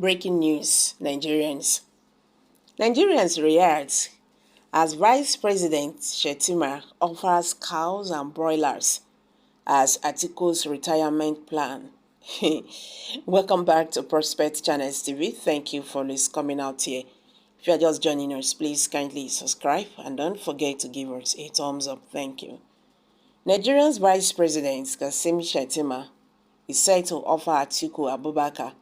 Breaking news, Nigerians react as Vice President Shettima offers cows and broilers as Atiku's retirement plan. Welcome back to Prospect Channels TV. Thank you for this coming out here. If you are just joining us, please kindly subscribe and don't forget to give us a thumbs up. Thank you. Nigeria's Vice President Shettima is set to offer Atiku Abubakar,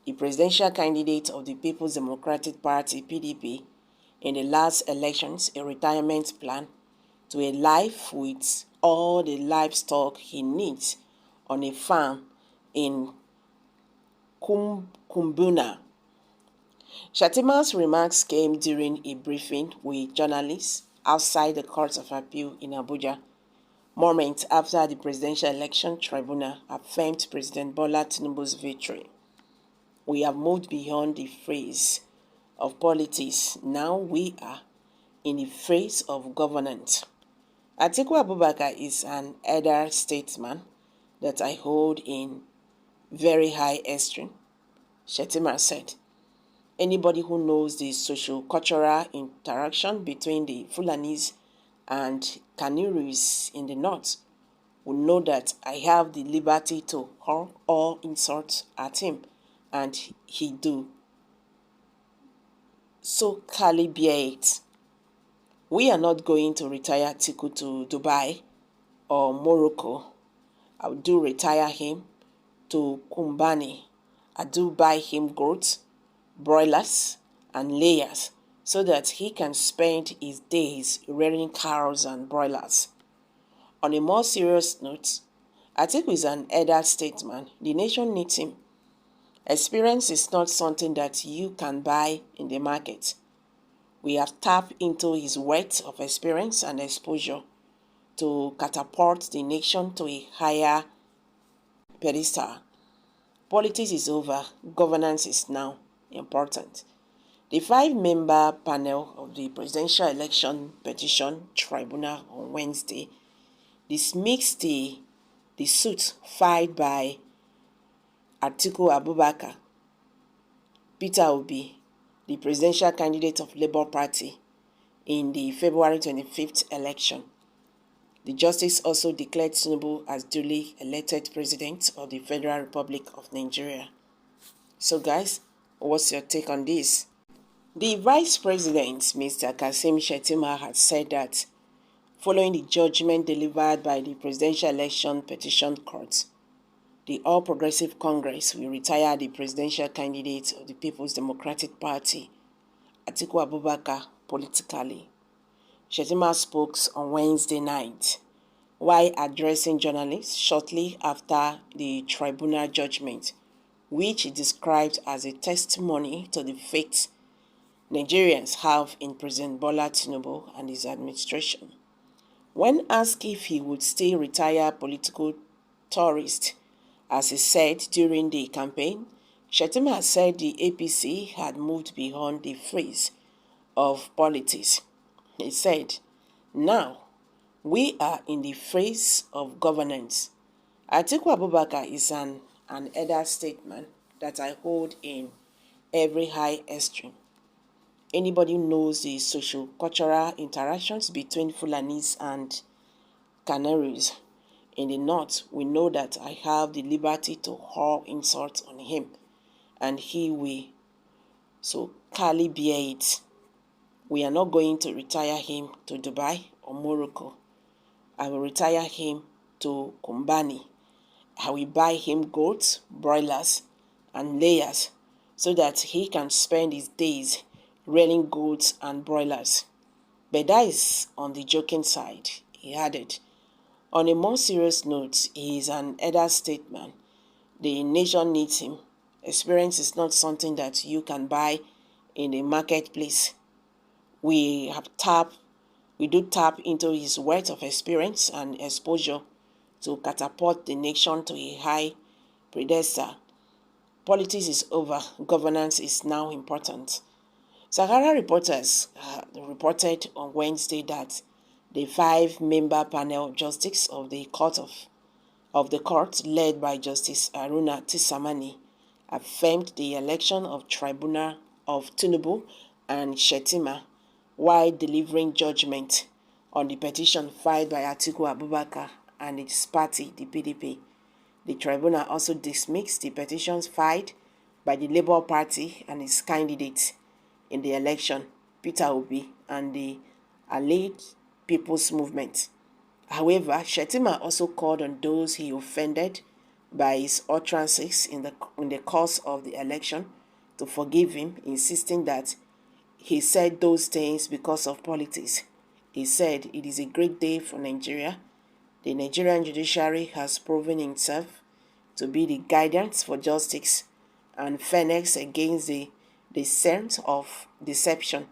the presidential candidate of the People's Democratic Party (PDP), in the last elections, a retirement plan to a life with all the livestock he needs on a farm in Kumbuna. Shettima's remarks came during a briefing with journalists outside the Court of Appeal in Abuja, moments after the Presidential Election Tribunal affirmed President Bola Tinubu's victory. We have moved beyond the phase of politics. Now we are in the phase of governance. Atiku Abubakar is an elder statesman that I hold in very high esteem, Shettima said. Anybody who knows the socio-cultural interaction between the Fulanis and Kanuris in the north will know that I have the liberty to hurl all insults at him, and he do. So calibrate. We are not going to retire Atiku to Dubai or Morocco. I do retire him to Kumbani. I do buy him goats, broilers, and layers so that he can spend his days rearing cows and broilers. On a more serious note, Atiku is an elder statesman. The nation needs him. Experience is not something that you can buy in the market. We have tapped into his wealth of experience and exposure to catapult the nation to a higher pedestal. Politics is over. Governance is now important. The 5-member panel of the Presidential Election Petition Tribunal on Wednesday dismissed the suit filed by Atiku Abubakar, Peter Obi, the presidential candidate of Labour Party, in the February 25th election. The justice also declared Tinubu as duly elected president of the Federal Republic of Nigeria. So guys, what's your take on this? The Vice President, Mr. Kasim Shettima, had said that following the judgment delivered by the Presidential Election Petition Court, the All Progressive Congress will retire the presidential candidate of the People's Democratic Party, Atiku Abubakar, politically. Shettima spoke on Wednesday night while addressing journalists shortly after the tribunal judgment, which he described as a testimony to the faith Nigerians have in President Bola Tinubu and his administration. When asked if he would stay retired political tourist, as he said during the campaign, Shettima said the APC had moved beyond the phase of politics. He said, now we are in the phase of governance. Atiku Abubakar is an elder statesman that I hold in every high esteem. Anybody who knows the socio-cultural interactions between Fulanis and Canaries in the north will know that I have the liberty to hurl insults on him, and he will. So calibrate. We are not going to retire him to Dubai or Morocco. I will retire him to Kumbani. I will buy him goats, broilers, and layers so that he can spend his days rearing goats and broilers. But that is on the joking side, he added. On a more serious note, he is an elder statesman. The nation needs him. Experience is not something that you can buy in the marketplace. We do tap into his wealth of experience and exposure to catapult the nation to a high pedestal. Politics is over. Governance is now important. Sahara reporters reported on Wednesday that the 5-member panel of justice of the court led by Justice Aruna Tisamani affirmed the election of tribunal of Tinubu and Shettima while delivering judgment on the petition filed by Atiku Abubakar and his party, the PDP. The tribunal also dismissed the petitions filed by the Labour Party and its candidate in the election, Peter Obi, and the Allied People's Movement. However, Shettima also called on those he offended by his utterances in the course of the election to forgive him, insisting that he said those things because of politics. He said, "It is a great day for Nigeria. The Nigerian judiciary has proven itself to be the guidance for justice and fairness against the descent of deception.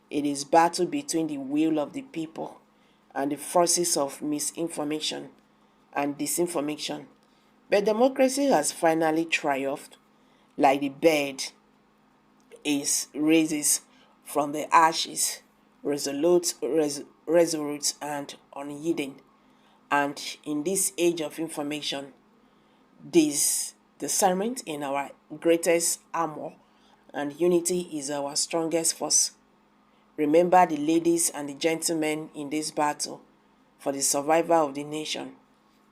It is battle between the will of the people and the forces of misinformation and disinformation. But democracy has finally triumphed, like the bird is raises from the ashes, resolute and unyielding. And in this age of information, this discernment in our greatest armor, and unity is our strongest force. Remember the ladies and the gentlemen in this battle for the survival of the nation.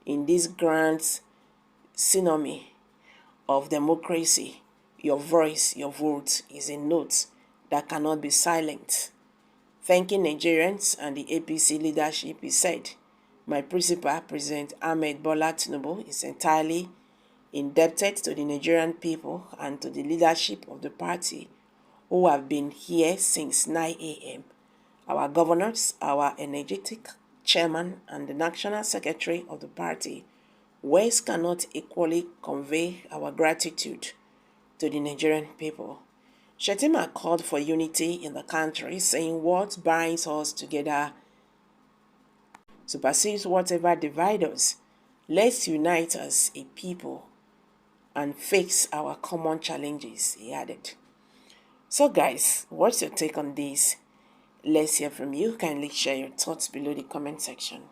In this grand tsunami of democracy, your voice, your vote is a note that cannot be silent." Thanking Nigerians and the APC leadership, he said, "My principal, President Ahmed Bola Tinubu, is entirely indebted to the Nigerian people and to the leadership of the party who have been here since 9 a.m. Our governors, our energetic chairman, and the national secretary of the party, words cannot equally convey our gratitude to the Nigerian people." Shettima called for unity in the country, saying what binds us together supersedes whatever divides us. Let's unite as a people and face our common challenges, he added. So guys, what's your take on this? Let's hear from you. Kindly share your thoughts below the comment section.